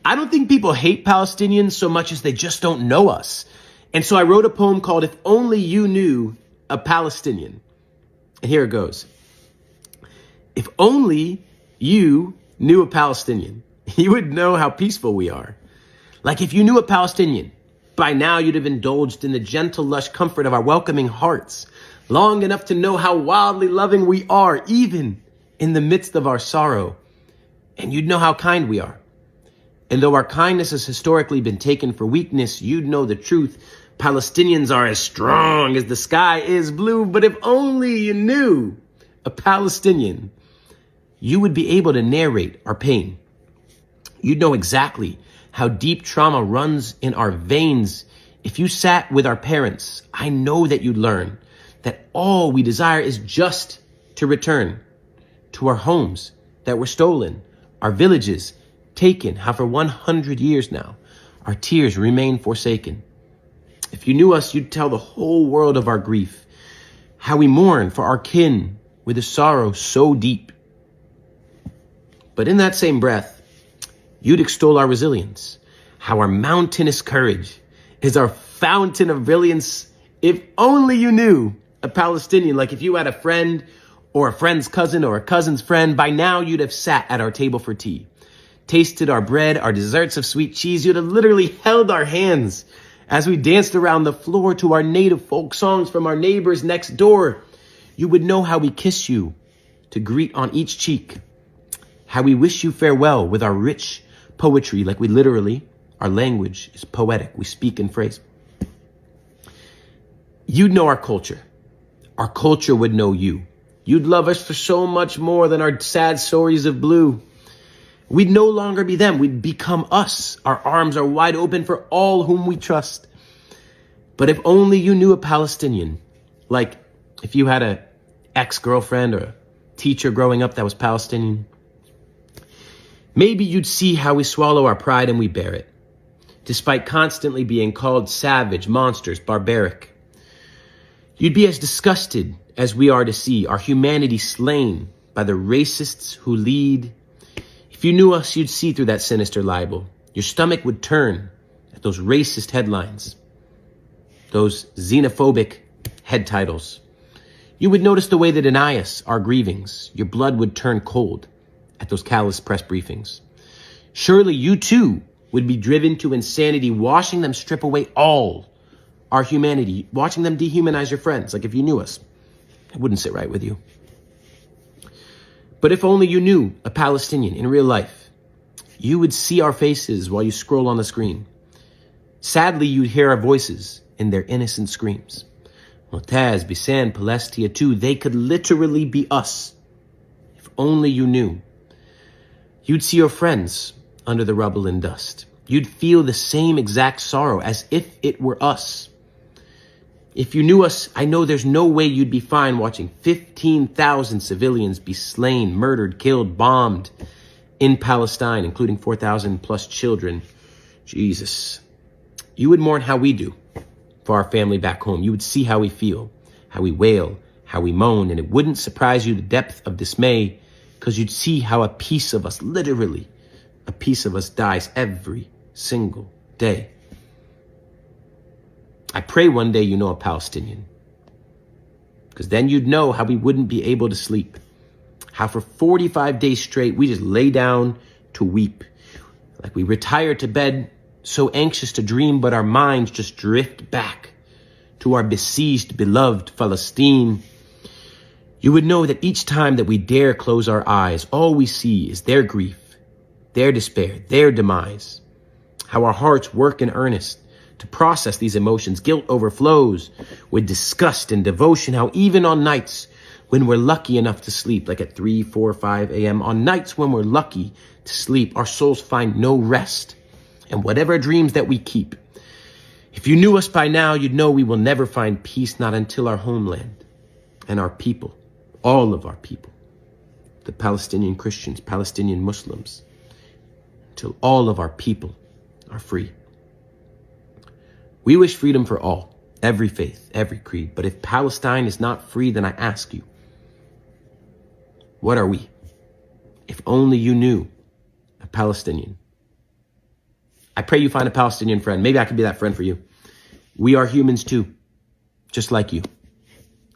I don't think people hate Palestinians so much as they just don't know us. And so I wrote a poem called If Only You Knew a Palestinian. And here it goes. If only you knew a Palestinian, you would know how peaceful we are. Like if you knew a Palestinian, by now you'd have indulged in the gentle, lush comfort of our welcoming hearts, long enough to know how wildly loving we are, even in the midst of our sorrow. And you'd know how kind we are. And though our kindness has historically been taken for weakness, you'd know the truth. Palestinians are as strong as the sky is blue. But if only you knew a Palestinian, you would be able to narrate our pain. You'd know exactly how deep trauma runs in our veins. If you sat with our parents, I know that you'd learn that all we desire is just to return to our homes that were stolen, our villages taken, how for 100 years now, our tears remain forsaken. If you knew us, you'd tell the whole world of our grief, how we mourn for our kin with a sorrow so deep. But in that same breath, you'd extol our resilience, how our mountainous courage is our fountain of brilliance. If only you knew a Palestinian, like if you had a friend or a friend's cousin or a cousin's friend, by now you'd have sat at our table for tea, tasted our bread, our desserts of sweet cheese. You'd have literally held our hands as we danced around the floor to our native folk songs from our neighbors next door. You would know how we kiss you to greet on each cheek, how we wish you farewell with our rich poetry, like we literally, our language is poetic. We speak in phrase. You'd know our culture. Our culture would know you. You'd love us for so much more than our sad stories of blue. We'd no longer be them. We'd become us. Our arms are wide open for all whom we trust. But if only you knew a Palestinian, like if you had a ex-girlfriend or a teacher growing up that was Palestinian, maybe you'd see how we swallow our pride and we bear it, despite constantly being called savage, monsters, barbaric. You'd be as disgusted as we are to see our humanity slain by the racists who lead. If you knew us, you'd see through that sinister libel. Your stomach would turn at those racist headlines, those xenophobic head titles. You would notice the way they deny us our grievings. Your blood would turn cold at those callous press briefings. Surely you too would be driven to insanity, watching them strip away all our humanity, watching them dehumanize your friends. Like if you knew us, it wouldn't sit right with you. But if only you knew a Palestinian in real life, you would see our faces while you scroll on the screen. Sadly, you'd hear our voices in their innocent screams. Motaz, Bisan, Palestia too, they could literally be us. If only you knew. You'd see your friends under the rubble and dust. You'd feel the same exact sorrow as if it were us. If you knew us, I know there's no way you'd be fine watching 15,000 civilians be slain, murdered, killed, bombed in Palestine, including 4,000 plus children. Jesus. You would mourn how we do for our family back home. You would see how we feel, how we wail, how we moan, and it wouldn't surprise you the depth of dismay, because you'd see how a piece of us, literally, a piece of us dies every single day. I pray one day you know a Palestinian, because then you'd know how we wouldn't be able to sleep, how for 45 days straight we just lay down to weep, like we retire to bed so anxious to dream, but our minds just drift back to our besieged, beloved Palestine. You would know that each time that we dare close our eyes, all we see is their grief, their despair, their demise, how our hearts work in earnest to process these emotions. Guilt overflows with disgust and devotion, how even on nights when we're lucky enough to sleep, like at 3, 4, 5 a.m., on nights when we're lucky to sleep, our souls find no rest. And whatever dreams that we keep, if you knew us by now, you'd know we will never find peace, not until our homeland and our people, all of our people, the Palestinian Christians, Palestinian Muslims, until all of our people are free. We wish freedom for all, every faith, every creed. But if Palestine is not free, then I ask you, what are we? If only you knew a Palestinian. I pray you find a Palestinian friend. Maybe I can be that friend for you. We are humans too, just like you.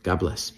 God bless.